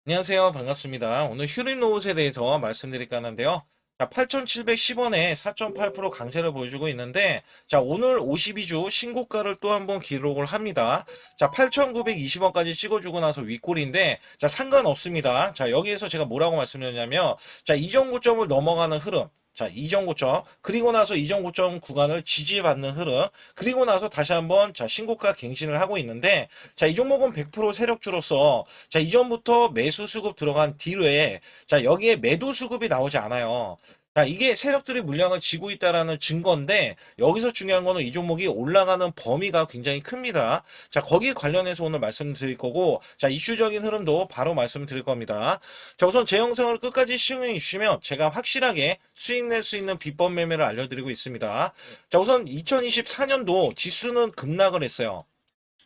안녕하세요. 반갑습니다. 오늘 휴림 로봇에 대해서 말씀드릴까 하는데요. 자, 8,710원에 4.8% 강세를 보여주고 있는데, 자, 오늘 52주 신고가를 또 한번 기록을 합니다. 자, 8,920원까지 찍어주고 나서 윗골인데, 자, 상관없습니다. 자, 여기에서 제가 뭐라고 말씀드렸냐면, 자, 이전 고점을 넘어가는 흐름. 자, 이전 고점, 그리고 나서 이전 고점 구간을 지지받는 흐름, 그리고 나서 다시 한번, 자, 신고가 갱신을 하고 있는데, 자, 이 종목은 100% 세력주로서, 자, 이전부터 매수 수급 들어간 뒤에, 자, 여기에 매도 수급이 나오지 않아요. 자, 이게 세력들이 물량을 쥐고 있다라는 증거인데, 여기서 중요한 거는 이 종목이 올라가는 범위가 굉장히 큽니다. 자, 거기에 관련해서 오늘 말씀드릴 거고, 자, 이슈적인 흐름도 바로 말씀드릴 겁니다. 자, 우선 제 영상을 끝까지 시청해 주시면 제가 확실하게 수익 낼 수 있는 비법 매매를 알려드리고 있습니다. 자, 우선 2024년도 지수는 급락을 했어요.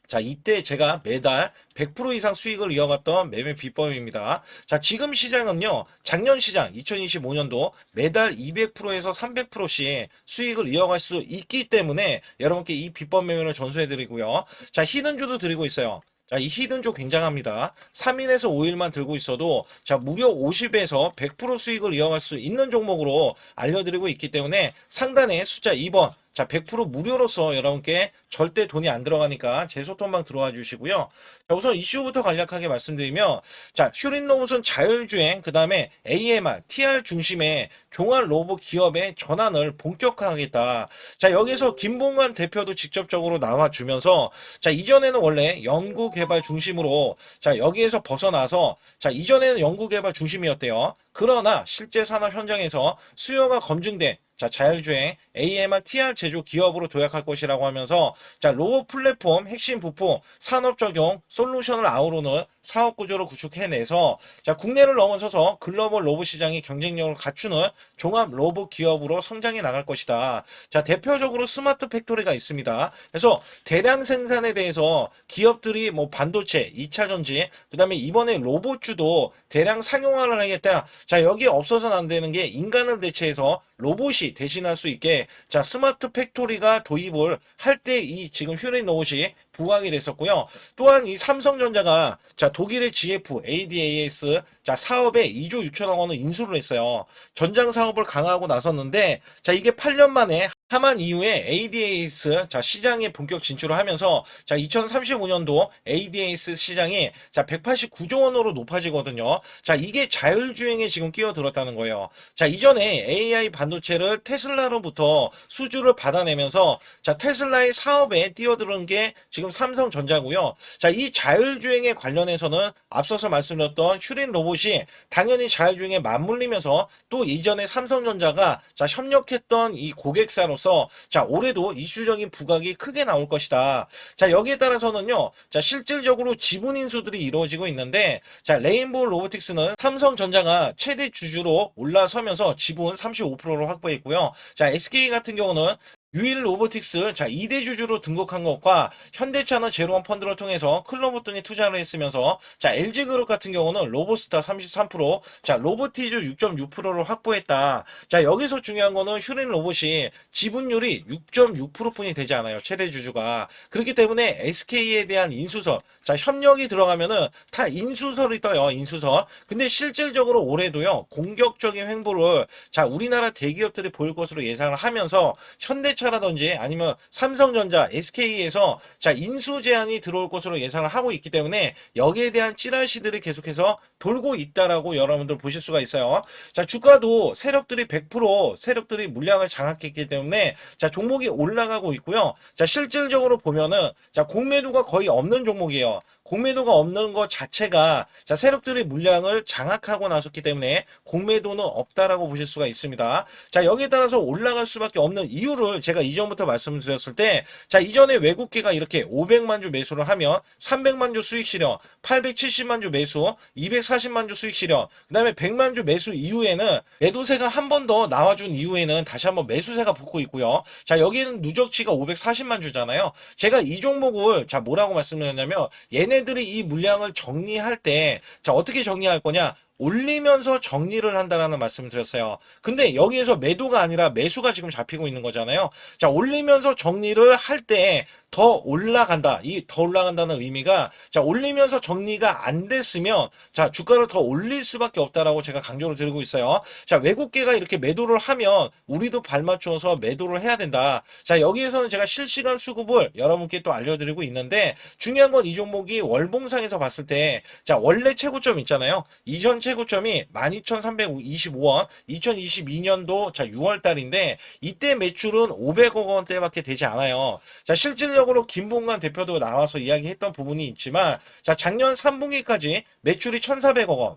자, 이때 제가 매달 100% 이상 수익을 이어갔던 매매 비법입니다. 자, 지금 시장은요, 작년 시장 2025년도 매달 200%에서 300%씩 수익을 이어갈 수 있기 때문에 여러분께 이 비법 매매를 전수해드리고요. 자, 히든주도 드리고 있어요. 자, 이 히든주 굉장합니다. 3일에서 5일만 들고 있어도 자, 무려 50에서 100% 수익을 이어갈 수 있는 종목으로 알려드리고 있기 때문에 상단에 숫자 2번 자, 100% 무료로서 여러분께 절대 돈이 안 들어가니까 제 소통방 들어와 주시고요. 자, 우선 이슈부터 간략하게 말씀드리면, 자, 슈린 로봇은 자율주행, 그 다음에 AMR, TR 중심의 종합 로봇 기업의 전환을 본격화하겠다. 자, 여기서 김봉관 대표도 직접적으로 나와주면서, 자, 이전에는 원래 연구개발 중심으로, 자, 여기에서 벗어나서, 자, 이전에는 연구개발 중심이었대요. 그러나 실제 산업 현장에서 수요가 검증된 자, 자율주행 AMR TR 제조 기업으로 도약할 것이라고 하면서 자, 로봇 플랫폼 핵심 부품 산업 적용 솔루션을 아우르는 사업 구조를 구축해내서 자, 국내를 넘어서서 글로벌 로봇 시장의 경쟁력을 갖추는 종합 로봇 기업으로 성장해 나갈 것이다. 자, 대표적으로 스마트 팩토리가 있습니다. 그래서 대량 생산에 대해서 기업들이 뭐 반도체, 2차 전지, 그다음에 이번에 로봇주도 대량 상용화를 하겠다. 자, 여기에 없어서는 안 되는 게 인간을 대체해서 로봇이 대신할 수 있게 자, 스마트 팩토리가 도입을 할 때 이 지금 휴레인 로봇이 부각이 됐었고요. 또한 이 삼성전자가 자, 독일의 GF, ADAS 자, 사업에 2조 6천억 원을 인수를 했어요. 전장 사업을 강화하고 나섰는데 자, 이게 8년 만에 하만 이후에 ADAS 자, 시장에 본격 진출을 하면서 자, 2035년도 ADAS 시장이 자, 189조 원으로 높아지거든요. 자, 이게 자율주행에 지금 끼어들었다는 거예요. 자, 이전에 AI 반도체를 테슬라로부터 수주를 받아내면서 자, 테슬라의 사업에 뛰어드는 게 지금 삼성전자고요. 자, 이 자율주행에 관련해서는 앞서서 말씀드렸던 슈린 로봇이 당연히 자율주행에 맞물리면서 또 이전에 삼성전자가 자, 협력했던 이 고객사로서 자, 올해도 이슈적인 부각이 크게 나올 것이다. 자, 여기에 따라서는요. 자, 실질적으로 지분 인수들이 이루어지고 있는데 자, 레인보우 로보틱스는 삼성전자가 최대 주주로 올라서면서 지분 35%를 확보했고요. 자, SK 같은 경우는 유일 로보틱스 자 2대 주주로 등록한 것과 현대차는 제로원 펀드를 통해서 클로버 등에 투자를 했으면서 자 LG그룹 같은 경우는 로보스타 33%자 로보티즈 6.6%를 확보했다. 자 여기서 중요한 거는 슈린 로봇이 지분율이 6.6%뿐이 되지 않아요. 최대 주주가. 그렇기 때문에 SK에 대한 인수설 자 협력이 들어가면은 다 인수설이 떠요. 인수설. 근데 실질적으로 올해도요. 공격적인 횡보를 자 우리나라 대기업들이 보일 것으로 예상을 하면서 현대차라든지 아니면 삼성전자, SK에서 자 인수 제한이 들어올 것으로 예상을 하고 있기 때문에 여기에 대한 찌라시들이 계속해서 돌고 있다라고 여러분들 보실 수가 있어요. 자 주가도 세력들이 물량을 장악했기 때문에 자 종목이 올라가고 있고요. 자 실질적으로 보면은 자 공매도가 거의 없는 종목이에요. 공매도가 없는 것 자체가 자 세력들이 물량을 장악하고 나섰기 때문에 공매도는 없다라고 보실 수가 있습니다. 자 여기에 따라서 올라갈 수밖에 없는 이유를 제가 이전부터 말씀드렸을 때 자 이전에 외국계가 이렇게 500만 주 매수를 하면 300만 주 수익 실현, 870만 주 매수, 240만 주 수익 실현, 그 다음에 100만 주 매수 이후에는 매도세가 한 번 더 나와준 이후에는 다시 한번 매수세가 붙고 있고요. 자 여기에는 누적치가 540만 주잖아요. 제가 이 종목을 자 뭐라고 말씀드렸냐면 얘네들이 이 물량을 정리할 때 자 어떻게 정리할 거냐 올리면서 정리를 한다라는 말씀을 드렸어요. 근데 여기에서 매도가 아니라 매수가 지금 잡히고 있는 거잖아요. 자, 올리면서 정리를 할 때 더 올라간다. 이 더 올라간다는 의미가, 자, 올리면서 정리가 안 됐으면, 자, 주가를 더 올릴 수밖에 없다라고 제가 강조를 드리고 있어요. 자, 외국계가 이렇게 매도를 하면 우리도 발맞춰서 매도를 해야 된다. 자, 여기에서는 제가 실시간 수급을 여러분께 또 알려드리고 있는데, 중요한 건 이 종목이 월봉상에서 봤을 때, 자, 원래 최고점 있잖아요. 이전 최고점이 12,325원, 2022년도 자, 6월 달인데, 이때 매출은 500억 원대밖에 되지 않아요. 자, 실질적으로 김봉관 대표도 나와서 이야기했던 부분이 있지만, 자, 작년 3분기까지 매출이 1,400억 원.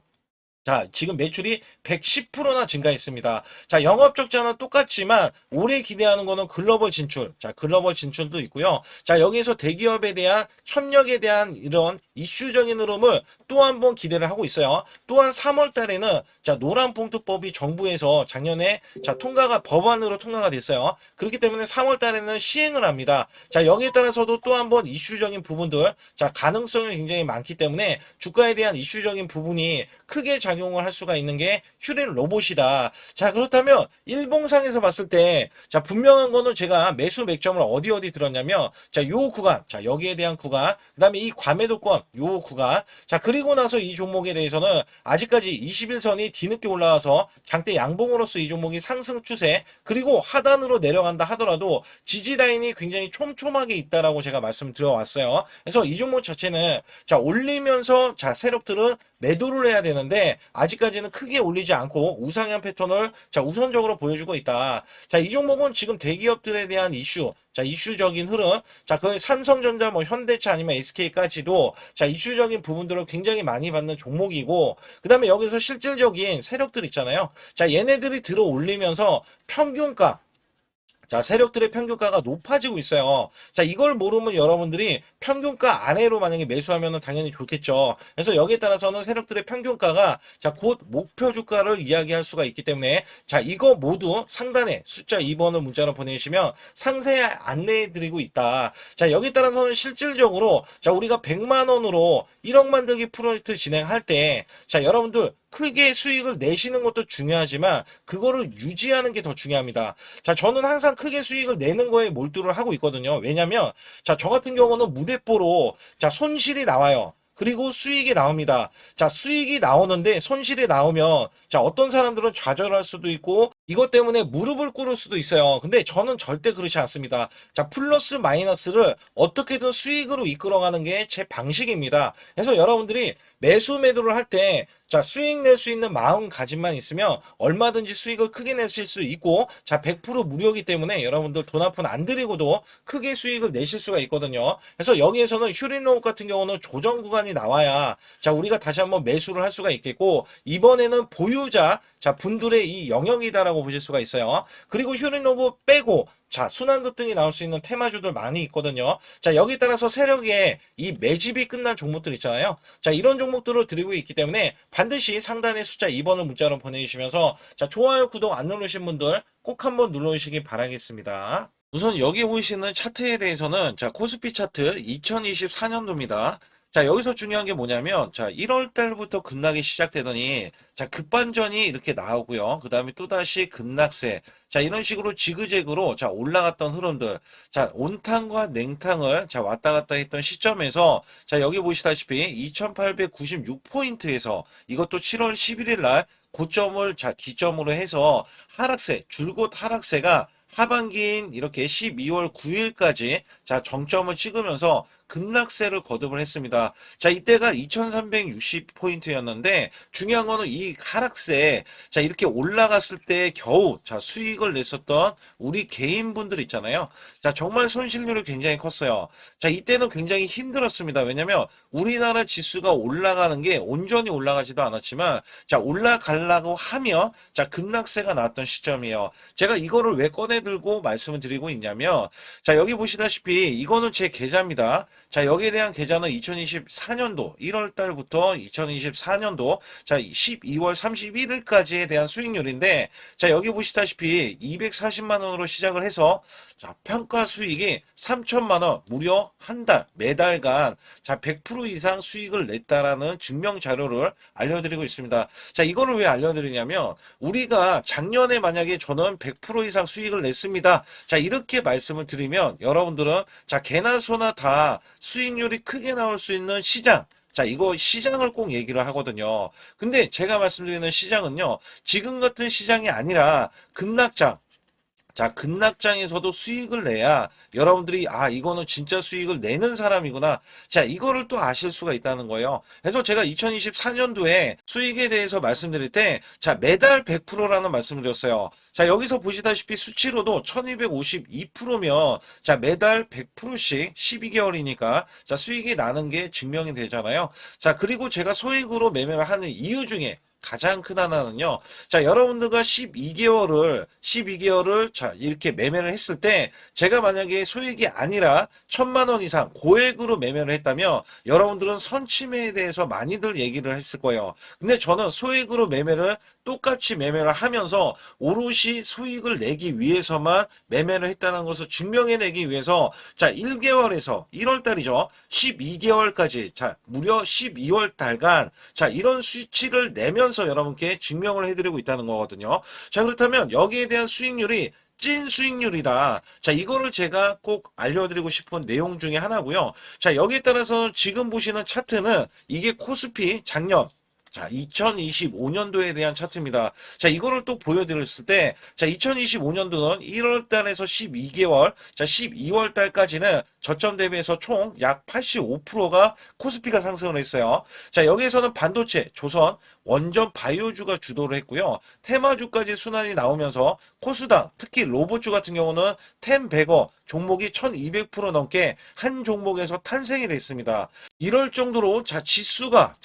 자, 지금 매출이 110%나 증가했습니다. 자, 영업 적자는 똑같지만 올해 기대하는 거는 글로벌 진출. 자, 글로벌 진출도 있고요. 자, 여기에서 대기업에 대한 협력에 대한 이런 이슈적인 흐름을 또 한 번 기대를 하고 있어요. 또한 3월 달에는 자, 노란봉투법이 정부에서 작년에 자, 법안으로 통과가 됐어요. 그렇기 때문에 3월 달에는 시행을 합니다. 자, 여기에 따라서도 또 한 번 이슈적인 부분들, 자, 가능성이 굉장히 많기 때문에 주가에 대한 이슈적인 부분이 크게 작용을 할 수가 있는 게 휴린 로봇이다. 자, 그렇다면 일봉상에서 봤을 때, 자, 분명한 거는 제가 매수 맥점을 어디 들었냐면, 자, 요 구간, 자, 여기에 대한 구간, 그 다음에 이 과매도권, 요 구간, 자, 그리고 나서 이 종목에 대해서는 아직까지 21선이 뒤늦게 올라와서 장대 양봉으로서 이 종목이 상승 추세, 그리고 하단으로 내려간다 하더라도 지지 라인이 굉장히 촘촘하게 있다라고 제가 말씀을 드려왔어요. 그래서 이 종목 자체는, 자, 올리면서, 자, 세력들은 매도를 해야 되는데 아직까지는 크게 올리지 않고 우상향 패턴을 자, 우선적으로 보여주고 있다. 자, 이 종목은 지금 대기업들에 대한 이슈, 자, 이슈적인 흐름, 자, 그 삼성전자, 뭐 현대차 아니면 SK까지도 자, 이슈적인 부분들을 굉장히 많이 받는 종목이고, 그 다음에 여기서 실질적인 세력들 있잖아요. 자, 얘네들이 들어 올리면서 평균가, 자, 세력들의 평균가가 높아지고 있어요. 자, 이걸 모르면 여러분들이 평균가 아래로 만약에 매수하면 당연히 좋겠죠. 그래서 여기에 따라서는 세력들의 평균가가 자, 곧 목표 주가를 이야기할 수가 있기 때문에 자, 이거 모두 상단에 숫자 2번을 문자로 보내주시면 상세히 안내해 드리고 있다. 자, 여기에 따라서는 실질적으로 자, 우리가 100만 원으로 1억 만들기 프로젝트 진행할 때 자, 여러분들 크게 수익을 내시는 것도 중요하지만 그거를 유지하는 게 더 중요합니다. 자, 저는 항상 크게 수익을 내는 거에 몰두를 하고 있거든요. 왜냐면 자, 저 같은 경우는 무대뽀로 자, 손실이 나와요. 그리고 수익이 나옵니다. 자, 수익이 나오는데 손실이 나오면 자, 어떤 사람들은 좌절할 수도 있고 이것 때문에 무릎을 꿇을 수도 있어요. 근데 저는 절대 그렇지 않습니다. 자, 플러스 마이너스를 어떻게든 수익으로 이끌어가는 게 제 방식입니다. 그래서 여러분들이 매수 매도를 할 때 자, 수익 낼 수 있는 마음가짐만 있으면 얼마든지 수익을 크게 내실 수 있고 자, 100% 무료이기 때문에 여러분들 돈 한 푼 안 들이고도 크게 수익을 내실 수가 있거든요. 그래서 여기에서는 휴린로봇 같은 경우는 조정 구간이 나와야 자, 우리가 다시 한번 매수를 할 수가 있겠고 이번에는 보유자 자, 분들의 이 영역이다라고 보실 수가 있어요. 그리고 휴린로봇 빼고 자, 순환급등이 나올 수 있는 테마주들 많이 있거든요. 자, 여기에 따라서 세력의 이 매집이 끝난 종목들 있잖아요. 자, 이런 종목들을 드리고 있기 때문에 반드시 상단에 숫자 2번을 문자로 보내주시면서 자, 좋아요, 구독 안 누르신 분들 꼭 한번 눌러주시기 바라겠습니다. 우선 여기 보이시는 차트에 대해서는 자, 코스피 차트 2024년도입니다. 자, 여기서 중요한 게 뭐냐면, 자, 1월 달부터 급락이 시작되더니, 자, 급반전이 이렇게 나오고요. 그 다음에 또다시 급락세. 자, 이런 식으로 지그재그로, 자, 올라갔던 흐름들. 자, 온탕과 냉탕을, 자, 왔다 갔다 했던 시점에서, 자, 여기 보시다시피 2896포인트에서 이것도 7월 11일 날 고점을, 자, 기점으로 해서 하락세, 줄곧 하락세가 하반기인 이렇게 12월 9일까지, 자, 정점을 찍으면서 급락세를 거듭을 했습니다. 자, 이때가 2360포인트였는데 중요한 거는 이 하락세 자, 이렇게 올라갔을 때 겨우 자, 수익을 냈었던 우리 개인분들 있잖아요. 자, 정말 손실률이 굉장히 컸어요. 자, 이때는 굉장히 힘들었습니다. 왜냐면 우리나라 지수가 올라가는 게 온전히 올라가지도 않았지만 자, 올라가려고 하면 자, 급락세가 나왔던 시점이에요. 제가 이거를 왜 꺼내 들고 말씀을 드리고 있냐면 자, 여기 보시다시피 이거는 제 계좌입니다. 자, 여기에 대한 계좌는 2024년도 1월 달부터 2024년도 자, 12월 31일까지에 대한 수익률인데 자, 여기 보시다시피 240만 원으로 시작을 해서 자, 평가 수익이 3천만 원 무려 한 달, 매달간 자, 100% 이상 수익을 냈다라는 증명 자료를 알려드리고 있습니다. 자, 이거를 왜 알려드리냐면 우리가 작년에 만약에 저는 100% 이상 수익을 냈습니다. 자, 이렇게 말씀을 드리면 여러분들은 자, 개나 소나 다 수익률이 크게 나올 수 있는 시장 자, 이거 시장을 꼭 얘기를 하거든요. 근데 제가 말씀드리는 시장은요, 지금 같은 시장이 아니라 급락장. 자, 급락장에서도 수익을 내야 여러분들이 아, 이거는 진짜 수익을 내는 사람이구나. 자, 이거를 또 아실 수가 있다는 거예요. 그래서 제가 2024년도에 수익에 대해서 말씀드릴 때 자, 매달 100%라는 말씀을 드렸어요. 자, 여기서 보시다시피 수치로도 1252%면 자, 매달 100%씩 12개월이니까 자, 수익이 나는 게 증명이 되잖아요. 자, 그리고 제가 소액으로 매매를 하는 이유 중에 가장 큰 하나는요. 자, 여러분들과 12개월을 자, 이렇게 매매를 했을 때 제가 만약에 소액이 아니라 1,000만 원 이상 고액으로 매매를 했다면 여러분들은 선침해에 대해서 많이들 얘기를 했을 거예요. 근데 저는 소액으로 매매를 똑같이 매매를 하면서 오롯이 수익을 내기 위해서만 매매를 했다는 것을 증명해내기 위해서 자, 1개월에서 1월 달이죠. 12개월까지 자, 무려 12월 달간 자, 이런 수치를 내면서 여러분께 증명을 해드리고 있다는 거거든요. 자, 그렇다면 여기에 대한 수익률이 찐 수익률이다. 자, 이거를 제가 꼭 알려드리고 싶은 내용 중에 하나고요. 자, 여기에 따라서 지금 보시는 차트는 이게 코스피 작년 자, 2025년도에 대한 차트입니다. 자, 이거를 또 보여드렸을 때, 자, 2025년도는 1월 달에서 12개월, 자, 12월 달까지는 저점 대비해서 총 약 85%가 코스피가 상승을 했어요. 자, 여기에서는 반도체, 조선, 원전 바이오주가 주도를 했고요. 테마주까지 순환이 나오면서 코스닥, 특히 로봇주 같은 경우는 텐베거 종목이 1200% 넘게 한 종목에서 탄생이 됐습니다. 이럴 정도로 지수가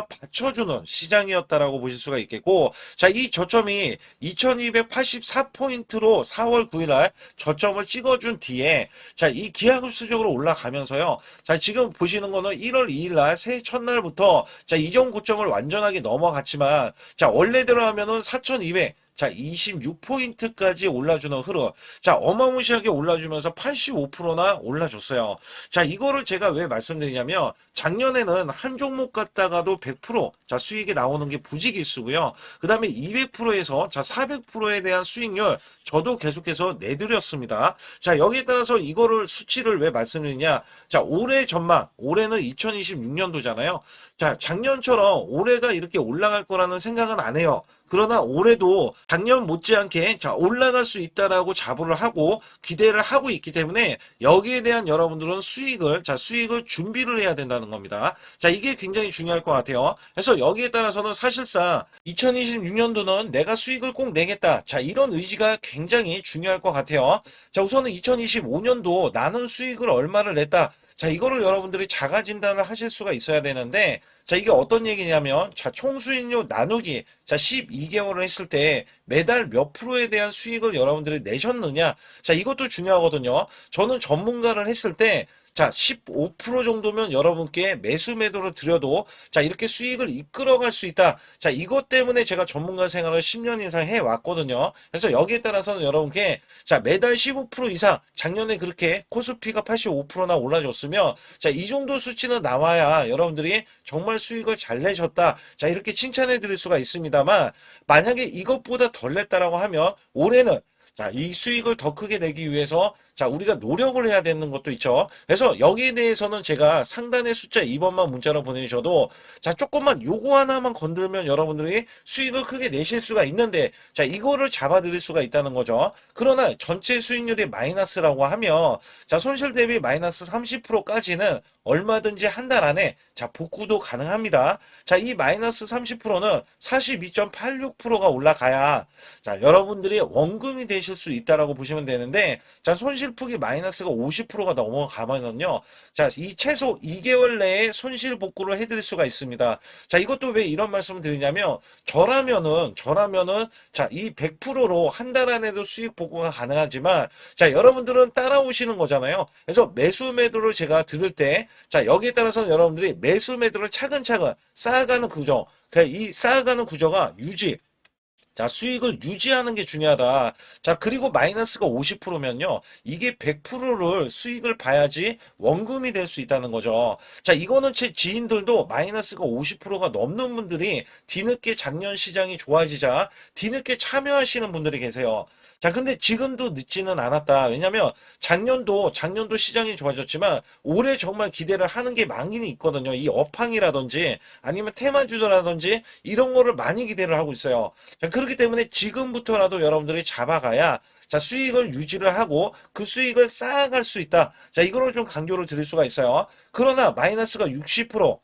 받쳐주는 시장이었다라고 보실 수가 있겠고, 자, 이 저점이 2284포인트로 4월 9일날 저점을 찍어준 뒤에, 자, 이 기하급수적으로 올라가면서요. 자, 지금 보시는 거는 1월 2일날 새해 첫날부터 자, 이전 고점을 완전하게 넘어갔지만, 자, 원래대로 하면은 4200, 자, 26포인트까지 올라주는 흐름. 자, 어마무시하게 올라주면서 85%나 올라줬어요. 자, 이거를 제가 왜 말씀드리냐면, 작년에는 한 종목 갔다가도 100%, 자, 수익이 나오는 게 부지기수고요. 그 다음에 200%에서, 자, 400%에 대한 수익률, 저도 계속해서 내드렸습니다. 자, 여기에 따라서 이거를 수치를 왜 말씀드리냐. 자, 올해 전망, 올해는 2026년도잖아요. 자, 작년처럼 올해가 이렇게 올라갈 거라는 생각은 안 해요. 그러나 올해도 작년 못지않게 자, 올라갈 수 있다라고 자부를 하고 기대를 하고 있기 때문에 여기에 대한 여러분들은 수익을 준비를 해야 된다는 겁니다. 자, 이게 굉장히 중요할 것 같아요. 그래서 여기에 따라서는 사실상 2026년도는 내가 수익을 꼭 내겠다. 자, 이런 의지가 굉장히 중요할 것 같아요. 자, 우선은 2025년도 나는 수익을 얼마를 냈다. 자, 이거를 여러분들이 자가 진단을 하실 수가 있어야 되는데, 자, 이게 어떤 얘기냐면, 자, 총수익률 나누기, 자, 12개월을 했을 때 매달 몇 프로에 대한 수익을 여러분들이 내셨느냐. 자, 이것도 중요하거든요. 저는 전문가를 했을 때, 자, 15% 정도면 여러분께 매수 매도를 드려도 자, 이렇게 수익을 이끌어갈 수 있다. 자, 이것 때문에 제가 전문가 생활을 10년 이상 해왔거든요. 그래서 여기에 따라서는 여러분께 자, 매달 15% 이상 작년에 그렇게 코스피가 85%나 올라줬으면 자, 이 정도 수치는 나와야 여러분들이 정말 수익을 잘 내셨다. 자, 이렇게 칭찬해 드릴 수가 있습니다만 만약에 이것보다 덜 냈다라고 하면 올해는 자, 이 수익을 더 크게 내기 위해서 자, 우리가 노력을 해야 되는 것도 있죠. 그래서 여기에 대해서는 제가 상단의 숫자 2번만 문자로 보내주셔도 자, 조금만 요거 하나만 건들면 여러분들이 수익을 크게 내실 수가 있는데 자, 이거를 잡아드릴 수가 있다는 거죠. 그러나 전체 수익률이 마이너스라고 하면 자, 손실 대비 마이너스 30%까지는 얼마든지 한 달 안에 자, 복구도 가능합니다. 자, 이 마이너스 30%는 42.86%가 올라가야 자, 여러분들이 원금이 되실 수 있다라고 보시면 되는데 자, 손실 손실폭이 마이너스가 50%가 넘어가면은요. 자, 이 최소 2개월 내에 손실 복구를 해드릴 수가 있습니다. 자, 이것도 왜 이런 말씀을 드리냐면, 저라면은, 자, 이 100%로 한 달 안에도 수익 복구가 가능하지만, 자, 여러분들은 따라오시는 거잖아요. 그래서 매수 매도를 제가 들을 때, 자, 여기에 따라서 여러분들이 매수 매도를 차근차근 쌓아가는 구조, 이 쌓아가는 구조가 유지, 자, 수익을 유지하는 게 중요하다. 자, 그리고 마이너스가 50%면요. 이게 100%를 수익을 봐야지 원금이 될 수 있다는 거죠. 자, 이거는 제 지인들도 마이너스가 50%가 넘는 분들이 뒤늦게 작년 시장이 좋아지자 뒤늦게 참여하시는 분들이 계세요. 자, 근데 지금도 늦지는 않았다. 왜냐면 작년도 시장이 좋아졌지만 올해 정말 기대를 하는 게 많이 있거든요. 이 업황이라든지 아니면 테마주더라든지 이런 거를 많이 기대를 하고 있어요. 자, 그렇기 때문에 지금부터라도 여러분들이 잡아가야 자, 수익을 유지를 하고 그 수익을 쌓아갈 수 있다. 자, 이거를 좀 강조를 드릴 수가 있어요. 그러나 마이너스가 60%,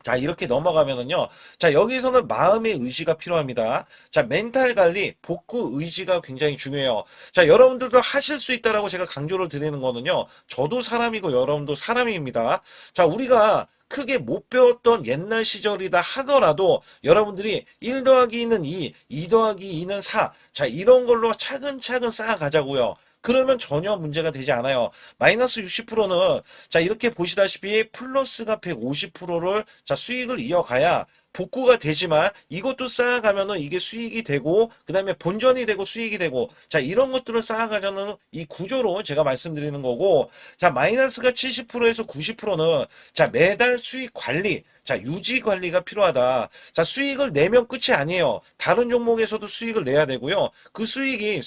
자, 이렇게 넘어가면은요. 자, 여기서는 마음의 의지가 필요합니다. 자, 멘탈 관리, 복구 의지가 굉장히 중요해요. 자, 여러분들도 하실 수 있다라고 제가 강조를 드리는 거는요. 저도 사람이고 여러분도 사람입니다. 자, 우리가 크게 못 배웠던 옛날 시절이다 하더라도 여러분들이 1 더하기 2는 2, 2 더하기 2는 4. 자, 이런 걸로 차근차근 쌓아가자고요. 그러면 전혀 문제가 되지 않아요. 마이너스 60%는 자, 이렇게 보시다시피 플러스가 150%를 자, 수익을 이어가야 복구가 되지만 이것도 쌓아가면은 이게 수익이 되고 그다음에 본전이 되고 수익이 되고 자, 이런 것들을 쌓아가자는 이 구조로 제가 말씀드리는 거고, 자, 마이너스가 70%에서 90%는 자, 매달 수익 관리, 자, 유지 관리가 필요하다. 자, 수익을 내면 끝이 아니에요. 다른 종목에서도 수익을 내야 되고요. 그 수익이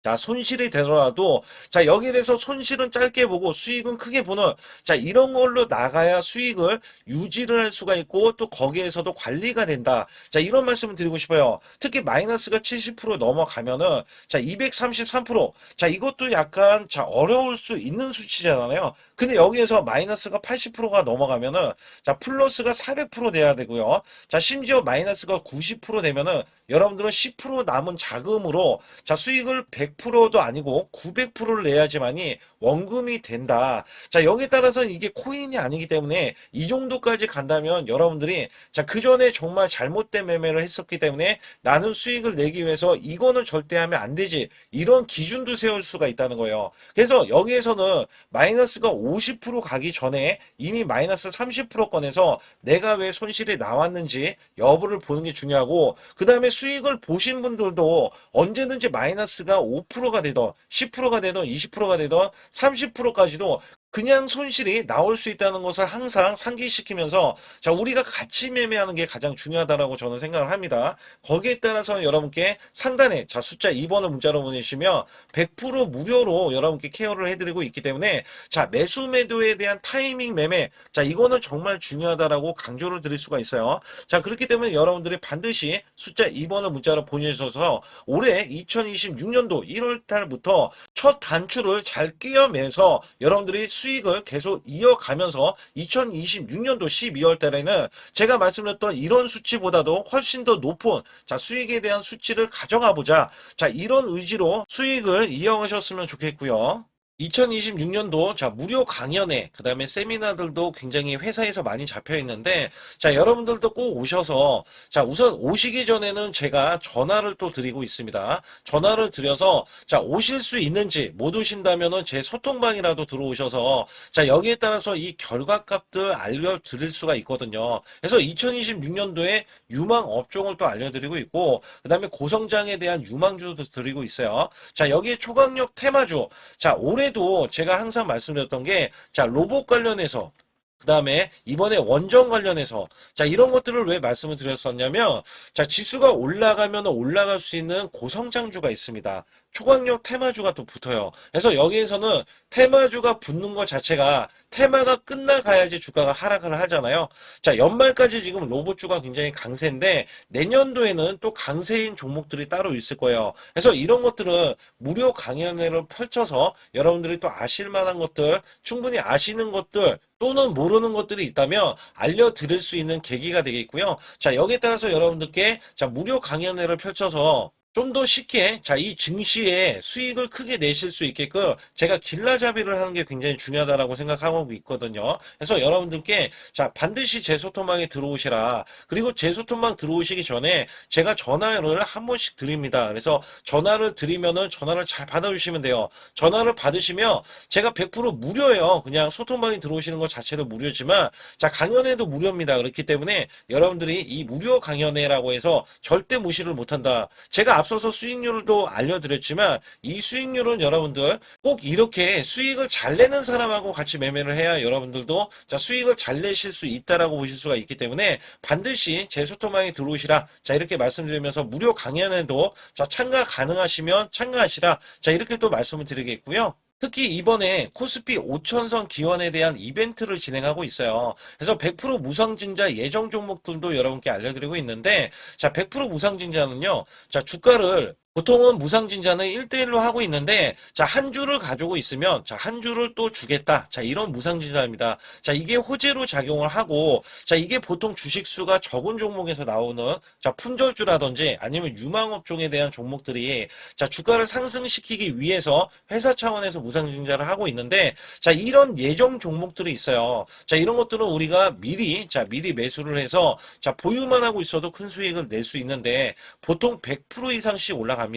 자, 손실이 되더라도, 자, 여기에 대해서 손실은 짧게 보고 수익은 크게 보는, 자, 이런 걸로 나가야 수익을 유지를 할 수가 있고, 또 거기에서도 관리가 된다. 자, 이런 말씀을 드리고 싶어요. 특히 마이너스가 70% 넘어가면은, 자, 233%. 자, 이것도 약간, 자, 어려울 수 있는 수치잖아요. 근데 여기에서 마이너스가 80%가 넘어가면은, 자, 플러스가 400% 돼야 되고요. 자, 심지어 마이너스가 90% 되면은, 여러분들은 10% 남은 자금으로 자, 수익을 100%도 아니고 900%를 내야지만이 원금이 된다. 자, 여기에 따라서 이게 코인이 아니기 때문에 이 정도까지 간다면 여러분들이 자, 그 전에 정말 잘못된 매매를 했었기 때문에 나는 수익을 내기 위해서 이거는 절대 하면 안 되지. 이런 기준도 세울 수가 있다는 거예요. 그래서 여기에서는 마이너스가 50% 가기 전에 이미 마이너스 30%권에서 내가 왜 손실이 나왔는지 여부를 보는 게 중요하고, 그 다음에 수익을 보신 분들도 언제든지 마이너스가 5%가 되던 10%가 되던 20%가 되던 30%까지도 그냥 손실이 나올 수 있다는 것을 항상 상기시키면서 자, 우리가 같이 매매하는 게 가장 중요하다라고 저는 생각을 합니다. 거기에 따라서 여러분께 상단에 자, 숫자 2번을 문자로 보내시면 100% 무료로 여러분께 케어를 해드리고 있기 때문에 자, 매수 매도에 대한 타이밍 매매, 자, 이거는 정말 중요하다라고 강조를 드릴 수가 있어요. 자, 그렇기 때문에 여러분들이 반드시 숫자 2번을 문자로 보내셔서 올해 2026년도 1월 달부터 첫 단추를 잘 끼워매서 여러분들이 수익을 계속 이어가면서 2026년도 12월 달에는 제가 말씀드렸던 이런 수치보다도 훨씬 더 높은 자, 수익에 대한 수치를 가져가 보자. 자, 이런 의지로 수익을 이어가셨으면 좋겠고요. 2026년도 자, 무료 강연회 그다음에 세미나들도 굉장히 회사에서 많이 잡혀 있는데 자, 여러분들도 꼭 오셔서 자, 우선 오시기 전에는 제가 전화를 또 드리고 있습니다. 전화를 드려서 자, 오실 수 있는지, 못 오신다면은 제 소통방이라도 들어오셔서 자, 여기에 따라서 이 결과값들 알려드릴 수가 있거든요. 그래서 2026년도에 유망 업종을 또 알려드리고 있고 그다음에 고성장에 대한 유망주도 드리고 있어요. 자, 여기에 초강력 테마주, 자, 올해도 제가 항상 말씀드렸던 게 자, 로봇 관련해서 그 다음에 이번에 원전 관련해서 자, 이런 것들을 왜 말씀을 드렸었냐면 자, 지수가 올라가면 올라갈 수 있는 고성장주가 있습니다. 초강력 테마주가 또 붙어요. 그래서 여기에서는 테마주가 붙는 것 자체가 테마가 끝나가야지 주가가 하락을 하잖아요. 자, 연말까지 지금 로봇주가 굉장히 강세인데 내년도에는 또 강세인 종목들이 따로 있을 거예요. 그래서 이런 것들은 무료 강연회를 펼쳐서 여러분들이 또 아실 만한 것들, 충분히 아시는 것들 또는 모르는 것들이 있다면 알려드릴 수 있는 계기가 되겠고요. 자, 여기에 따라서 여러분들께 자, 무료 강연회를 펼쳐서 좀 더 쉽게 이 증시에 수익을 크게 내실 수 있게끔 제가 길라잡이를 하는 게 굉장히 중요하다라고 생각하고 있거든요. 그래서 여러분들께 반드시 제 소통방에 들어오시라. 그리고 제 소통방 들어오시기 전에 제가 전화를 한 번씩 드립니다. 그래서 전화를 드리면은 전화를 잘 받아주시면 돼요. 전화를 받으시면 제가 100% 무료예요. 그냥 소통방에 들어오시는 것 자체도 무료지만 강연회도 무료입니다. 그렇기 때문에 여러분들이 이 무료 강연회라고 해서 절대 무시를 못한다. 제가 앞서서 수익률도 알려드렸지만 이 수익률은 여러분들 꼭 이렇게 수익을 잘 내는 사람하고 같이 매매를 해야 여러분들도 수익을 잘 내실 수 있다라고 보실 수가 있기 때문에 반드시 제 소통방에 들어오시라. 이렇게 말씀드리면서 무료 강연에도 참가 가능하시면 참가하시라. 이렇게 또 말씀을 드리겠고요. 특히 이번에 코스피 5천선 기원에 대한 이벤트를 진행하고 있어요. 그래서 100% 무상증자 예정 종목들도 여러분께 알려드리고 있는데 100% 무상증자는요. 주가를 보통은 무상증자는 1대1로 하고 있는데 한 주를 가지고 있으면 한 주를 또 주겠다. 이런 무상증자입니다. 이게 호재로 작용을 하고 이게 보통 주식수가 적은 종목에서 나오는 품절주라든지 아니면 유망업종에 대한 종목들이 주가를 상승시키기 위해서 회사 차원에서 무상증자를 하고 있는데 이런 예정 종목들이 있어요. 이런 것들은 우리가 미리 매수를 해서 보유만 하고 있어도 큰 수익을 낼 수 있는데 보통 100% 이상씩 올라갑니다.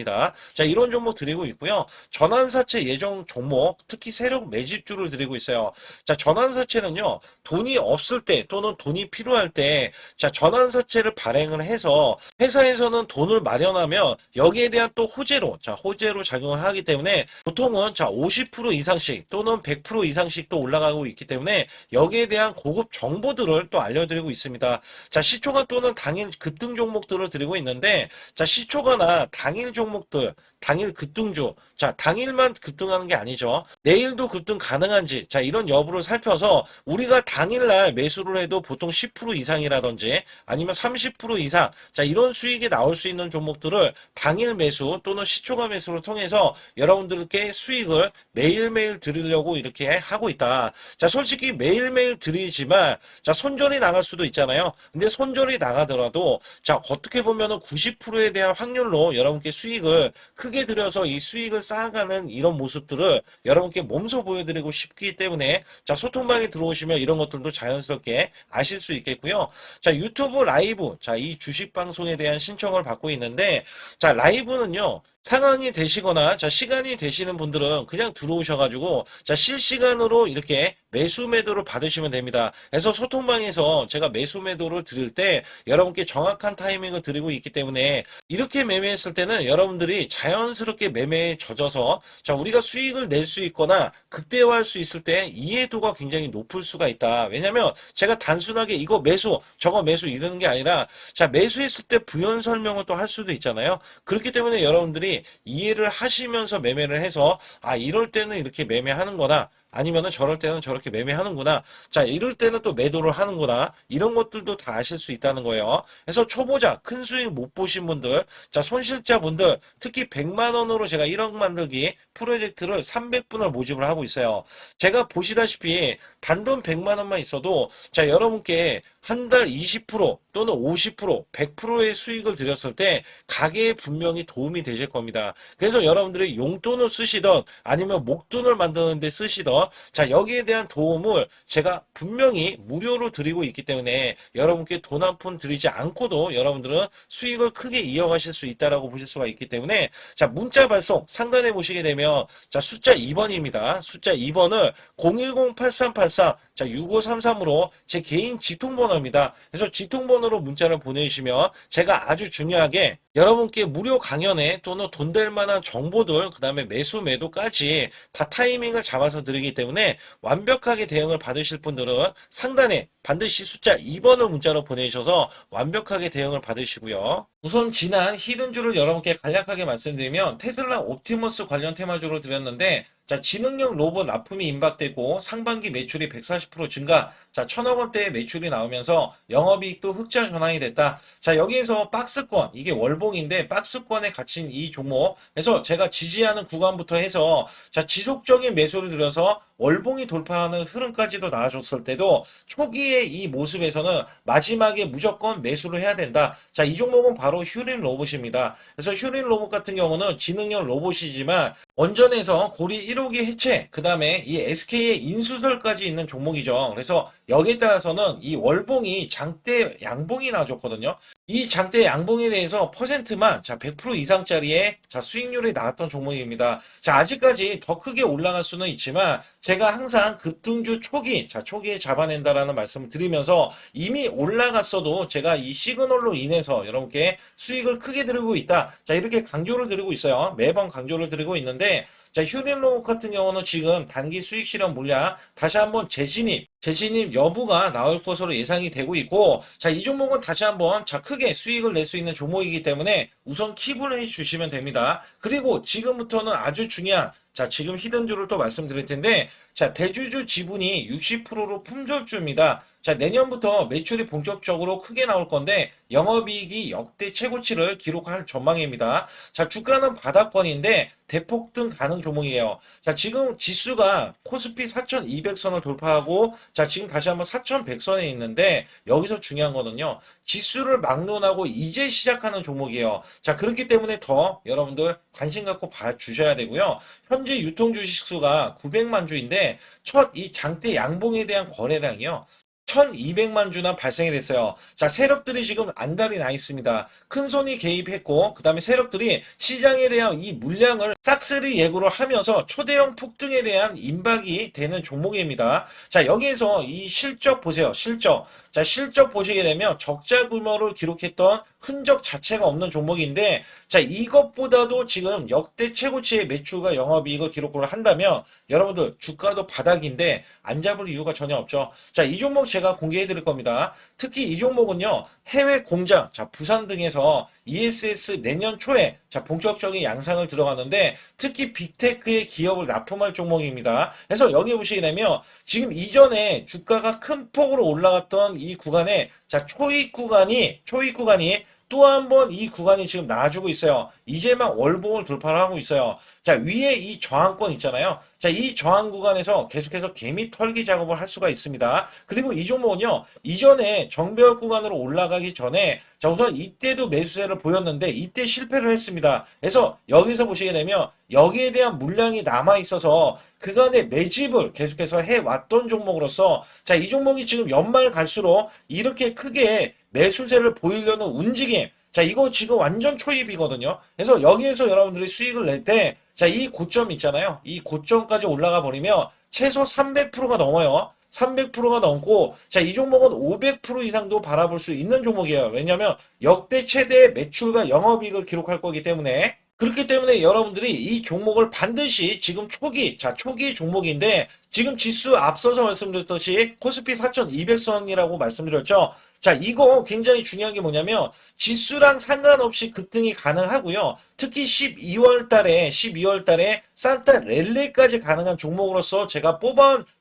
이런 종목 드리고 있고요. 전환사채 예정 종목, 특히 세력 매집주를 드리고 있어요. 전환사채는요, 돈이 없을 때 또는 돈이 필요할 때, 전환사채를 발행을 해서 회사에서는 돈을 마련하면 여기에 대한 또 호재로 작용을 하기 때문에 보통은 50% 이상씩 또는 100% 이상씩 또 올라가고 있기 때문에 여기에 대한 고급 정보들을 또 알려드리고 있습니다. 시초가 또는 당일 급등 종목들을 드리고 있는데, 시초가나 당일 종목들, 당일 급등주, 당일만 급등하는 게 아니죠. 내일도 급등 가능한지, 이런 여부를 살펴서 우리가 당일날 매수를 해도 보통 10% 이상이라든지 아니면 30% 이상, 이런 수익이 나올 수 있는 종목들을 당일 매수 또는 시초가 매수를 통해서 여러분들께 수익을 매일매일 드리려고 이렇게 하고 있다. 솔직히 매일매일 드리지만, 손절이 나갈 수도 있잖아요. 근데 손절이 나가더라도, 어떻게 보면은 90%에 대한 확률로 여러분께 수익을 크게 들여서 이 수익을 쌓아가는 이런 모습들을 여러분께 몸소 보여드리고 싶기 때문에 소통방에 들어오시면 이런 것들도 자연스럽게 아실 수 있겠고요. 유튜브 라이브, 이 주식 방송에 대한 신청을 받고 있는데, 라이브는요, 상황이 되시거나 시간이 되시는 분들은 그냥 들어오셔가지고 실시간으로 이렇게 매수 매도를 받으시면 됩니다. 그래서 소통방에서 제가 매수 매도를 드릴 때 여러분께 정확한 타이밍을 드리고 있기 때문에 이렇게 매매했을 때는 여러분들이 자연스럽게 매매에 젖어서 우리가 수익을 낼 수 있거나 극대화할 수 있을 때 이해도가 굉장히 높을 수가 있다. 왜냐면 제가 단순하게 이거 매수 저거 매수 이러는 게 아니라 매수했을 때 부연 설명을 또 할 수도 있잖아요. 그렇기 때문에 여러분들이 이해를 하시면서 매매를 해서 이럴 때는 이렇게 매매하는 거다. 아니면은 저럴 때는 저렇게 매매하는구나. 이럴 때는 또 매도를 하는구나. 이런 것들도 다 아실 수 있다는 거예요. 그래서 초보자, 큰 수익 못 보신 분들, 손실자분들, 특히 100만 원으로 제가 1억 만들기 프로젝트를 300분을 모집을 하고 있어요. 제가 보시다시피 단돈 100만 원만 있어도 여러분께 한 달 20% 또는 50%, 100%의 수익을 드렸을 때 가게에 분명히 도움이 되실 겁니다. 그래서 여러분들이 용돈을 쓰시던 아니면 목돈을 만드는 데 쓰시던 여기에 대한 도움을 제가 분명히 무료로 드리고 있기 때문에 여러분께 돈 한 푼 드리지 않고도 여러분들은 수익을 크게 이어가실 수 있다라고 보실 수가 있기 때문에 문자 발송 상단에 보시게 되면 숫자 2번입니다. 숫자 2번을 010-8383-6533으로 제 개인 직통번호입니다. 그래서 직통번호로 문자를 보내주시면 제가 아주 중요하게 여러분께 무료 강연에 또는 돈 될 만한 정보들, 그 다음에 매수 매도까지 다 타이밍을 잡아서 드리기 때문에 완벽하게 대응을 받으실 분들은 상단에 반드시 숫자 2번을 문자로 보내주셔서 완벽하게 대응을 받으시고요. 우선 지난 히든주를 여러분께 간략하게 말씀드리면 테슬라 옵티머스 관련 테마주로 드렸는데 지능형 로봇 납품이 임박되고 상반기 매출이 140% 증가, 1000억 원대의 매출이 나오면서 영업이익도 흑자 전환이 됐다. 여기에서 박스권, 이게 월봉인데 박스권에 갇힌 이 종목, 그래서 제가 지지하는 구간부터 해서 지속적인 매수를 들여서 월봉이 돌파하는 흐름까지도 나와줬을 때도 초기의 이 모습에서는 마지막에 무조건 매수를 해야 된다. 자, 이 종목은 바로 휴림 로봇입니다. 그래서 휴림 로봇 같은 경우는 지능형 로봇이지만 원전에서 고리 1호기 해체, 그 다음에 이 SK의 인수설까지 있는 종목이죠. 그래서 여기에 따라서는 이 월봉이 장대 양봉이 나와줬거든요. 이 장대 양봉에 대해서 퍼센트만 자 100% 이상짜리의 자 수익률이 나왔던 종목입니다. 자, 아직까지 더 크게 올라갈 수는 있지만 제가 항상 급등주 초기 자 초기에 잡아낸다라는 말씀을 드리면서 이미 올라갔어도 제가 이 시그널로 인해서 여러분께 수익을 크게 드리고 있다. 자, 이렇게 강조를 드리고 있어요. 매번 강조를 드리고 있는데 자, 휴림로봇 같은 경우는 지금 단기 수익 실현 물량 다시 한번 재진입 여부가 나올 것으로 예상이 되고 있고, 자, 이 종목은 다시 한번 자 크게 수익을 낼 수 있는 종목이기 때문에 우선 킵을 해 주시면 됩니다. 그리고 지금부터는 아주 중요한 자, 지금 히든주를 또 말씀드릴 텐데, 자, 대주주 지분이 60%로 품절주입니다. 자, 내년부터 매출이 본격적으로 크게 나올 건데 영업이익이 역대 최고치를 기록할 전망입니다. 자, 주가는 바닥권인데 대폭등 가능 종목이에요. 자, 지금 지수가 코스피 4200선을 돌파하고 자, 지금 다시 한번 4100선에 있는데 여기서 중요한 거는요. 지수를 막론하고 이제 시작하는 종목이에요. 자, 그렇기 때문에 더 여러분들 관심 갖고 봐주셔야 되고요. 현재 유통 주식 수가 900만 주인데 첫 이 장대 양봉에 대한 거래량이요. 1200만 주나 발생이 됐어요. 자, 세력들이 지금 안달이 나 있습니다. 큰 손이 개입했고, 그 다음에 세력들이 시장에 대한 이 물량을 싹쓸이 예고를 하면서 초대형 폭등에 대한 임박이 되는 종목입니다. 자, 여기에서 이 실적 보세요. 실적. 자, 실적 보시게 되면 적자 규모를 기록했던 흔적 자체가 없는 종목인데, 자, 이것보다도 지금 역대 최고치의 매출과 영업이익을 기록을 한다면 여러분들 주가도 바닥인데 안 잡을 이유가 전혀 없죠. 자, 이 종목 제가 공개해 드릴 겁니다. 특히 이 종목은요, 해외 공장, 자, 부산 등에서 ESS 내년 초에 자, 본격적인 양상을 들어가는데 특히 빅테크의 기업을 납품할 종목입니다. 그래서 여기 보시게 되면 지금 이전에 주가가 큰 폭으로 올라갔던 이 구간에 자, 초입 구간이 또 한 번 이 구간이 지금 나와주고 있어요. 이제만 월봉을 돌파를 하고 있어요. 자, 위에 이 저항권 있잖아요. 자, 이 저항 구간에서 계속해서 개미 털기 작업을 할 수가 있습니다. 그리고 이 종목은요, 이전에 정배열 구간으로 올라가기 전에 자, 우선 이때도 매수세를 보였는데 이때 실패를 했습니다. 그래서 여기서 보시게 되면 여기에 대한 물량이 남아 있어서 그간의 매집을 계속해서 해왔던 종목으로서 자, 이 종목이 지금 연말 갈수록 이렇게 크게 매수세를 보이려는 움직임. 자, 이거 지금 완전 초입이거든요. 그래서 여기에서 여러분들이 수익을 낼 때, 자, 이 고점 있잖아요. 이 고점까지 올라가 버리면 최소 300%가 넘어요. 300%가 넘고, 자, 이 종목은 500% 이상도 바라볼 수 있는 종목이에요. 왜냐하면 역대 최대 매출과 영업이익을 기록할 거기 때문에. 그렇기 때문에 여러분들이 이 종목을 반드시 지금 초기 종목인데, 지금 지수 앞서서 말씀드렸듯이 코스피 4200선이라고 말씀드렸죠. 자, 이거 굉장히 중요한 게 뭐냐면 지수랑 상관없이 급등이 가능하고요. 특히 12월 달에 산타 랠리까지 가능한 종목으로서 제가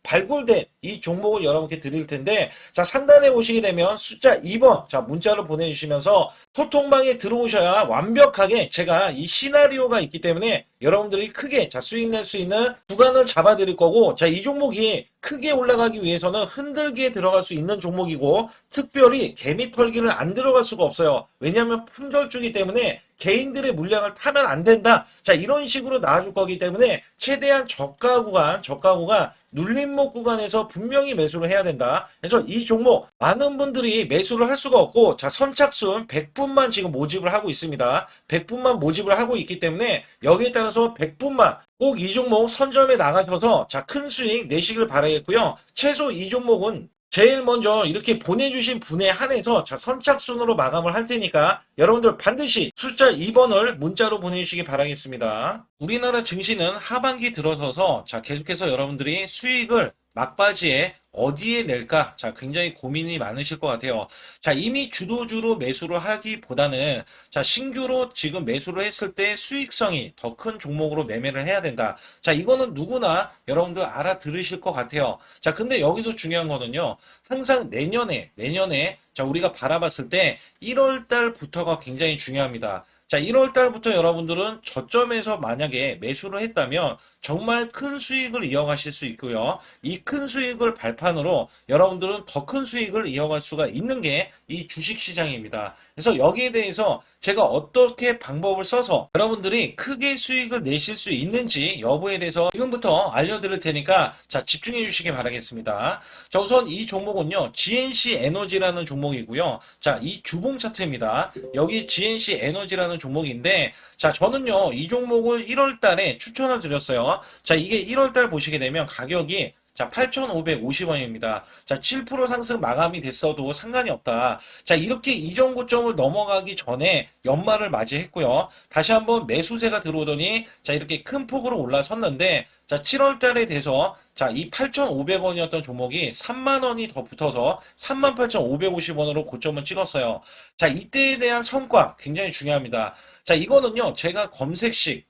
발굴된 이 종목을 여러분께 드릴 텐데, 자, 상단에 보시게 되면 숫자 2번, 자, 문자를 보내주시면서 소통방에 들어오셔야 완벽하게 제가 이 시나리오가 있기 때문에 여러분들이 크게 자, 수익 낼 수 있는 구간을 잡아 드릴 거고, 자, 이 종목이 크게 올라가기 위해서는 흔들기에 들어갈 수 있는 종목이고, 특별히 개미 털기를 안 들어갈 수가 없어요. 왜냐하면 품절주기 때문에 개인들의 물량을 타면 안 된다. 자, 이런 식으로 나와줄 거기 때문에 최대한 저가 구간 눌림목 구간에서 분명히 매수를 해야 된다. 그래서 이 종목 많은 분들이 매수를 할 수가 없고, 자, 선착순 100분만 지금 모집을 하고 있습니다. 100분만 모집을 하고 있기 때문에 여기에 따라서 100분만 꼭 이 종목 선점에 나가셔서 자, 큰 수익 내시길 바라겠고요. 최소 이 종목은 제일 먼저 이렇게 보내주신 분에 한해서 자, 선착순으로 마감을 할 테니까 여러분들 반드시 숫자 2번을 문자로 보내주시기 바라겠습니다. 우리나라 증시는 하반기 들어서서 자, 계속해서 여러분들이 수익을 막바지에 어디에 낼까? 자, 굉장히 고민이 많으실 것 같아요. 자, 이미 주도주로 매수를 하기보다는 자, 신규로 지금 매수를 했을 때 수익성이 더 큰 종목으로 매매를 해야 된다. 자, 이거는 누구나 여러분들 알아들으실 것 같아요. 자, 근데 여기서 중요한 거는요. 항상 내년에 자, 우리가 바라봤을 때 1월 달부터가 굉장히 중요합니다. 자, 1월 달부터 여러분들은 저점에서 만약에 매수를 했다면 정말 큰 수익을 이어가실 수 있고요. 이 큰 수익을 발판으로 여러분들은 더 큰 수익을 이어갈 수가 있는 게 이 주식 시장입니다. 그래서 여기에 대해서 제가 어떻게 방법을 써서 여러분들이 크게 수익을 내실 수 있는지 여부에 대해서 지금부터 알려드릴 테니까 자, 집중해 주시기 바라겠습니다. 자, 우선 이 종목은요, GNC 에너지라는 종목이고요. 자, 이 주봉 차트입니다. 여기 GNC 에너지라는 종목인데, 자, 저는요, 이 종목을 1월 달에 추천을 드렸어요. 자, 이게 1월 달 보시게 되면 가격이 자, 8,550원입니다. 자, 7% 상승 마감이 됐어도 상관이 없다. 자, 이렇게 이전 고점을 넘어가기 전에 연말을 맞이했고요. 다시 한번 매수세가 들어오더니 자, 이렇게 큰 폭으로 올라섰는데 자, 7월 달에 돼서 자, 이 8,500원이었던 종목이 3만 원이 더 붙어서 38,550원으로 고점을 찍었어요. 자, 이때에 대한 성과 굉장히 중요합니다. 자, 이거는요, 제가 검색식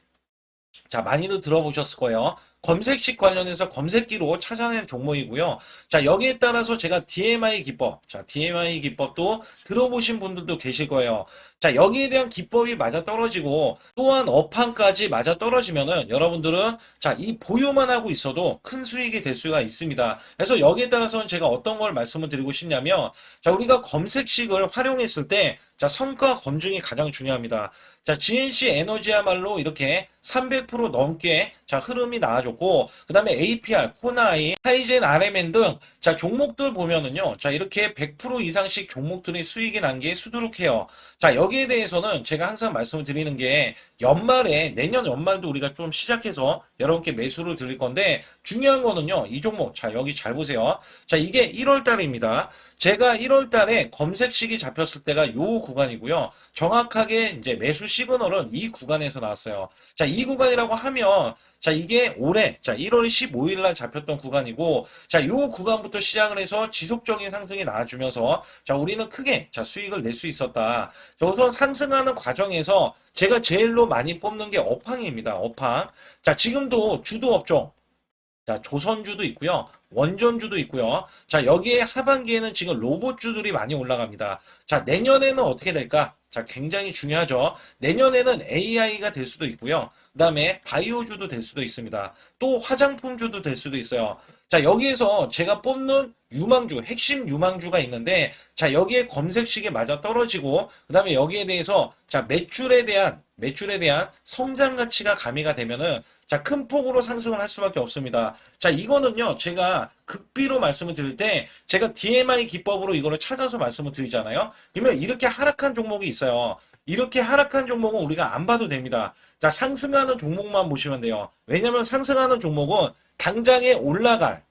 자, 많이들 들어보셨을 거예요. 검색식 관련해서 검색기로 찾아낸 종목이고요. 자, 여기에 따라서 제가 DMI 기법, 자, DMI 기법도 들어보신 분들도 계실 거예요. 자, 여기에 대한 기법이 맞아 떨어지고 또한 업황까지 맞아 떨어지면은 여러분들은 자, 이 보유만 하고 있어도 큰 수익이 될 수가 있습니다. 그래서 여기에 따라서는 제가 어떤 걸 말씀을 드리고 싶냐면 자, 우리가 검색식을 활용했을 때 자, 성과 검증이 가장 중요합니다. 자, GNC 에너지야말로 이렇게 300% 넘게 자, 흐름이 나와줬고, 그 다음에 APR, 코나이, 하이젠, RMN 등 자, 종목들 보면은요, 자, 이렇게 100% 이상씩 종목들이 수익이 난 게 수두룩해요. 자, 여기에 대해서는 제가 항상 말씀을 드리는 게 연말에, 내년 연말도 우리가 좀 시작해서 여러분께 매수를 드릴 건데, 중요한 거는요, 이 종목, 자, 여기 잘 보세요. 자, 이게 1월 달입니다. 제가 1월 달에 검색식이 잡혔을 때가 요 구간이고요. 정확하게 이제 매수 시그널은 이 구간에서 나왔어요. 자, 이 구간이라고 하면 자, 이게 올해 자, 1월 15일 날 잡혔던 구간이고 자, 요 구간부터 시작을 해서 지속적인 상승이 나와주면서 자, 우리는 크게 자, 수익을 낼 수 있었다. 자, 우선 상승하는 과정에서 제가 제일로 많이 뽑는 게 업황입니다. 업황. 자, 지금도 주도 업종 자, 조선주도 있고요. 원전주도 있고요. 자, 여기에 하반기에는 지금 로봇주들이 많이 올라갑니다. 자, 내년에는 어떻게 될까? 자, 굉장히 중요하죠. 내년에는 AI가 될 수도 있고요. 그 다음에 바이오주도 될 수도 있습니다. 또 화장품주도 될 수도 있어요. 자, 여기에서 제가 뽑는 유망주, 핵심 유망주가 있는데, 자, 여기에 검색식에 맞아 떨어지고, 그 다음에 여기에 대해서, 자, 매출에 대한 성장 가치가 가미가 되면은, 자, 큰 폭으로 상승을 할 수밖에 없습니다. 자, 이거는요, 제가 극비로 말씀을 드릴 때, 제가 DMI 기법으로 이거를 찾아서 말씀을 드리잖아요. 그러면 이렇게 하락한 종목이 있어요. 이렇게 하락한 종목은 우리가 안 봐도 됩니다. 자, 상승하는 종목만 보시면 돼요. 왜냐면 상승하는 종목은 당장에 올라갈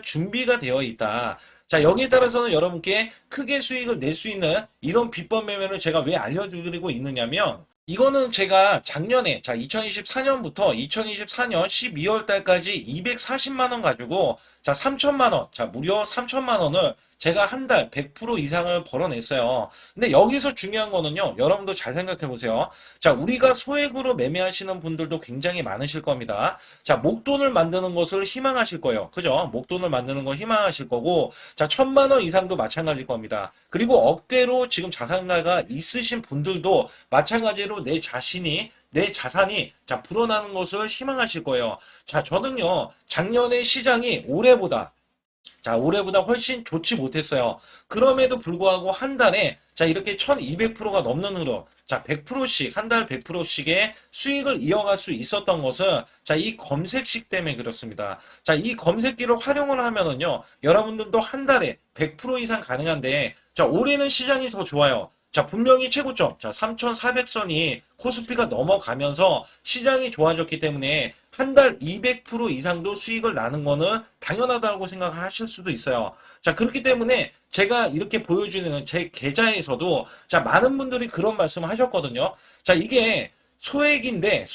준비가 되어 있다. 자, 여기에 따라서는 여러분께 크게 수익을 낼 수 있는 이런 비법 매매를 제가 왜 알려드리고 있느냐면, 이거는 제가 작년에, 자, 2024년부터 2024년 12월 달까지 240만 원 가지고, 자, 3천만 원, 자, 무려 3천만 원을 제가 한 달 100% 이상을 벌어냈어요. 근데 여기서 중요한 거는요, 여러분도 잘 생각해 보세요. 자, 우리가 소액으로 매매하시는 분들도 굉장히 많으실 겁니다. 자, 목돈을 만드는 것을 희망하실 거예요. 그죠? 목돈을 만드는 걸 희망하실 거고, 자, 1,000만 원 이상도 마찬가지일 겁니다. 그리고 억대로 지금 자산가가 있으신 분들도 마찬가지로 내 자산이 자 불어나는 것을 희망하실 거예요. 자, 저는요 작년에 시장이 올해보다 훨씬 좋지 못했어요. 그럼에도 불구하고 한 달에 자 이렇게 1200%가 넘는 흐름, 자 100%씩 한 달 100%씩의 수익을 이어갈 수 있었던 것은 자 이 검색식 때문에 그렇습니다. 자, 이 검색기를 활용을 하면은요 여러분들도 한 달에 100% 이상 가능한데 자 올해는 시장이 더 좋아요. 자, 분명히 최고점, 자, 3,400선이 코스피가 넘어가면서 시장이 좋아졌기 때문에 한 달 200% 이상도 수익을 나는 거는 당연하다고 생각을 하실 수도 있어요. 자, 그렇기 때문에 제가 이렇게 보여주는 제 계좌에서도 자, 많은 분들이 그런 말씀을 하셨거든요. 자, 이게 소액인데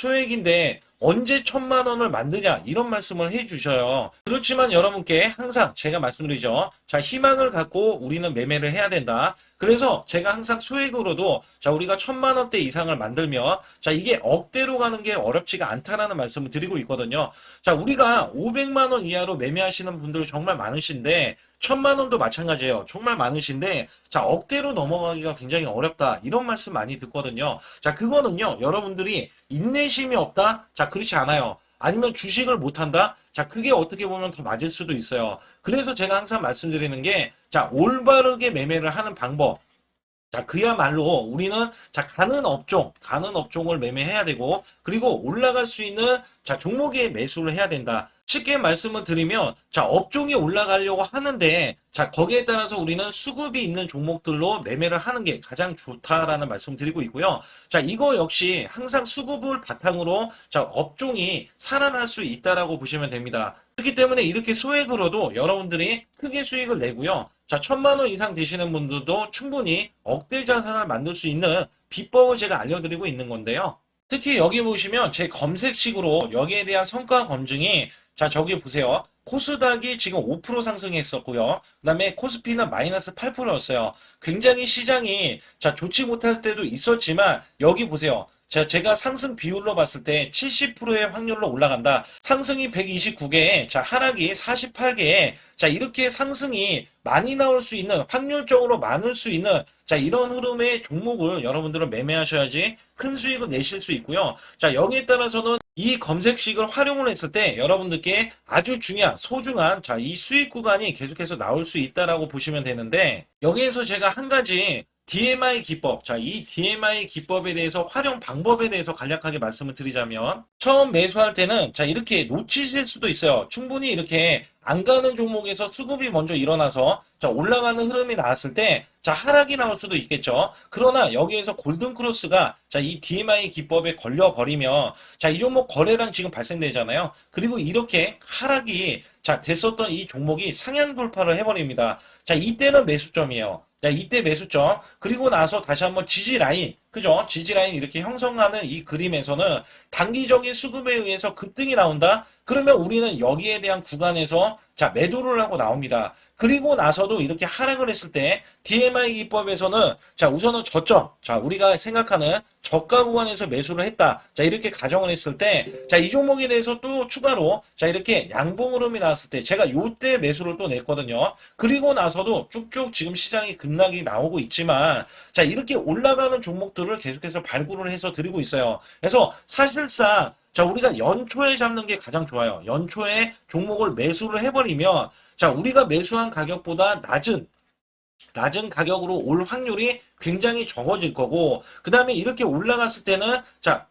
언제 1,000만 원을 만드냐 이런 말씀을 해주셔요. 그렇지만 여러분께 항상 제가 말씀드리죠. 자, 희망을 갖고 우리는 매매를 해야 된다. 그래서 제가 항상 소액으로도 자 우리가 1,000만 원대 이상을 만들면 자 이게 억대로 가는 게 어렵지가 않다라는 말씀을 드리고 있거든요. 자, 우리가 500만 원 이하로 매매하시는 분들 정말 많으신데 천만 원도 마찬가지예요. 정말 많으신데 자 억대로 넘어가기가 굉장히 어렵다 이런 말씀 많이 듣거든요. 자 그거는요 여러분들이 인내심이 없다? 자 그렇지 않아요. 아니면 주식을 못한다? 자 그게 어떻게 보면 더 맞을 수도 있어요. 그래서 제가 항상 말씀드리는 게 자 올바르게 매매를 하는 방법. 자, 그야말로 우리는 자, 가는 업종을 매매해야 되고, 그리고 올라갈 수 있는 자, 종목에 매수를 해야 된다. 쉽게 말씀을 드리면, 자, 업종이 올라가려고 하는데, 자, 거기에 따라서 우리는 수급이 있는 종목들로 매매를 하는 게 가장 좋다라는 말씀 드리고 있고요. 자, 이거 역시 항상 수급을 바탕으로 자, 업종이 살아날 수 있다라고 보시면 됩니다. 그렇기 때문에 이렇게 소액으로도 여러분들이 크게 수익을 내고요. 자, 천만 원 이상 되시는 분들도 충분히 억대 자산을 만들 수 있는 비법을 제가 알려드리고 있는 건데요. 특히 여기 보시면 제 검색식으로 여기에 대한 성과 검증이 자, 저기 보세요. 코스닥이 지금 5% 상승했었고요. 그 다음에 코스피는 마이너스 8%였어요. 굉장히 시장이 자, 좋지 못할 때도 있었지만 여기 보세요. 자, 제가 상승 비율로 봤을 때 70%의 확률로 올라간다. 상승이 129개에, 자, 하락이 48개에, 자, 이렇게 상승이 많이 나올 수 있는, 확률적으로 많을 수 있는, 자, 이런 흐름의 종목을 여러분들은 매매하셔야지 큰 수익을 내실 수 있고요. 자, 여기에 따라서는 이 검색식을 활용을 했을 때 여러분들께 아주 중요한, 소중한, 자, 이 수익 구간이 계속해서 나올 수 있다라고 보시면 되는데, 여기에서 제가 한 가지 DMI 기법. 자, 이 DMI 기법에 대해서 활용 방법에 대해서 간략하게 말씀을 드리자면 처음 매수할 때는 자, 이렇게 놓치실 수도 있어요. 충분히 이렇게 안 가는 종목에서 수급이 먼저 일어나서 자, 올라가는 흐름이 나왔을 때 자, 하락이 나올 수도 있겠죠. 그러나 여기에서 골든 크로스가 자, 이 DMI 기법에 걸려 버리면 자, 이 종목 거래량 지금 발생되잖아요. 그리고 이렇게 하락이 자, 됐었던 이 종목이 상향 돌파를 해 버립니다. 자, 이때는 매수점이에요. 자, 이때 매수점. 그리고 나서 다시 한번 지지 라인. 그죠? 지지 라인 이렇게 형성하는 이 그림에서는 단기적인 수급에 의해서 급등이 나온다? 그러면 우리는 여기에 대한 구간에서 자, 매도를 하고 나옵니다. 그리고 나서도 이렇게 하락을 했을 때 DMI 기법에서는 자, 우선은 저점. 자, 우리가 생각하는 저가 구간에서 매수를 했다. 자, 이렇게 가정을 했을 때 자, 이 종목에 대해서 또 추가로 자, 이렇게 양봉 흐름이 나왔을 때 제가 요때 매수를 또 냈거든요. 그리고 나서도 쭉쭉 지금 시장이 급락이 나오고 있지만 자, 이렇게 올라가는 종목들을 계속해서 발굴을 해서 드리고 있어요. 그래서 사실상 자, 우리가 연초에 잡는 게 가장 좋아요. 연초에 종목을 매수를 해버리면 자, 우리가 매수한 가격보다 낮은 가격으로 올 확률이 굉장히 적어질 거고, 그 다음에 이렇게 올라갔을 때는, 자,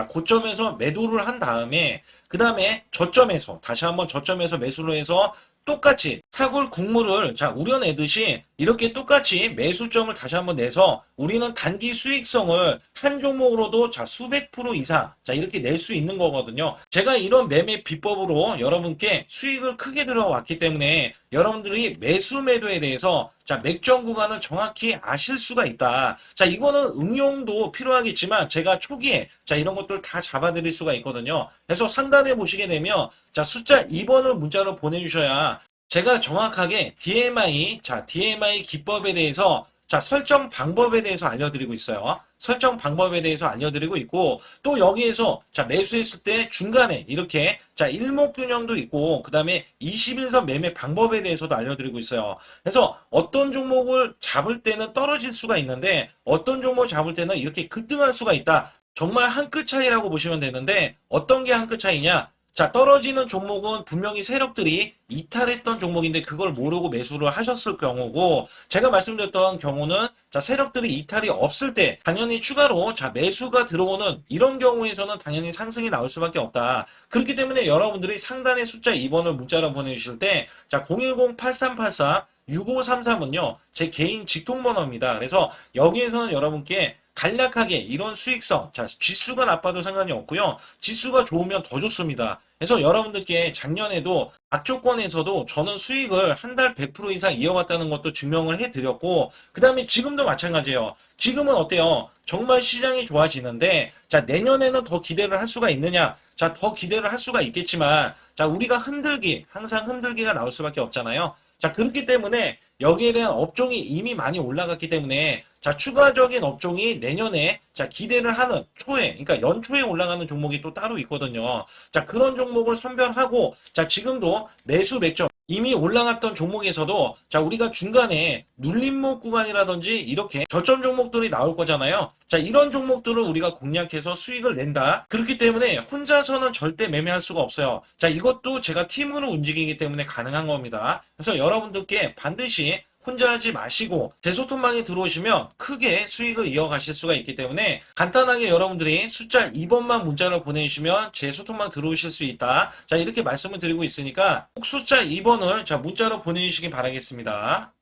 고점에서 매도를 한 다음에, 그 다음에 저점에서, 다시 한번 저점에서 매수를 해서 똑같이 사골 국물을 자 우려내듯이 이렇게 똑같이 매수점을 다시 한번 내서 우리는 단기 수익성을 한 종목으로도 자 수백 프로 이상 자 이렇게 낼 수 있는 거거든요. 제가 이런 매매 비법으로 여러분께 수익을 크게 들어왔기 때문에 여러분들이 매수 매도에 대해서 자 맥점 구간을 정확히 아실 수가 있다. 자 이거는 응용도 필요하겠지만 제가 초기에 자 이런 것들 다 잡아드릴 수가 있거든요. 그래서 상단에 보시게 되면 자 숫자 2번을 문자로 보내주셔야 제가 정확하게 DMI 기법에 대해서 자 설정 방법에 대해서 알려드리고 있어요. 설정 방법에 대해서 알려드리고 있고 또 여기에서 자 매수했을 때 중간에 이렇게 자 일목균형도 있고 그 다음에 21선 매매 방법에 대해서도 알려드리고 있어요. 그래서 어떤 종목을 잡을 때는 떨어질 수가 있는데 어떤 종목을 잡을 때는 이렇게 급등할 수가 있다. 정말 한 끗 차이라고 보시면 되는데 어떤 게 한 끗 차이냐? 자, 떨어지는 종목은 분명히 세력들이 이탈했던 종목인데 그걸 모르고 매수를 하셨을 경우고 제가 말씀드렸던 경우는 자, 세력들이 이탈이 없을 때 당연히 추가로 자, 매수가 들어오는 이런 경우에서는 당연히 상승이 나올 수밖에 없다. 그렇기 때문에 여러분들이 상단에 숫자 2번을 문자로 보내주실 때 자, 010-8384 6533은요, 제 개인 직통번호입니다. 그래서 여기에서는 여러분께 간략하게 이런 수익성, 자, 지수가 나빠도 상관이 없고요. 지수가 좋으면 더 좋습니다. 그래서 여러분들께 작년에도 악조건에서도 저는 수익을 한 달 100% 이상 이어갔다는 것도 증명을 해드렸고, 그 다음에 지금도 마찬가지예요. 지금은 어때요? 정말 시장이 좋아지는데, 자, 내년에는 더 기대를 할 수가 있느냐? 자, 더 기대를 할 수가 있겠지만, 자, 우리가 항상 흔들기가 나올 수밖에 없잖아요. 자, 그렇기 때문에 여기에 대한 업종이 이미 많이 올라갔기 때문에 자, 추가적인 업종이 내년에 자, 기대를 하는 초에, 그러니까 연초에 올라가는 종목이 또 따로 있거든요. 자, 그런 종목을 선별하고 자, 지금도 매수 맥점 이미 올라갔던 종목에서도 자, 우리가 중간에 눌림목 구간이라든지 이렇게 저점 종목들이 나올 거잖아요. 자, 이런 종목들을 우리가 공략해서 수익을 낸다. 그렇기 때문에 혼자서는 절대 매매할 수가 없어요. 자, 이것도 제가 팀으로 움직이기 때문에 가능한 겁니다. 그래서 여러분들께 반드시 혼자 하지 마시고 제 소통방에 들어오시면 크게 수익을 이어가실 수가 있기 때문에 간단하게 여러분들이 숫자 2번만 문자를 보내주시면 제 소통방 들어오실 수 있다. 자, 이렇게 말씀을 드리고 있으니까 꼭 숫자 2번을 자 문자로 보내주시기 바라겠습니다.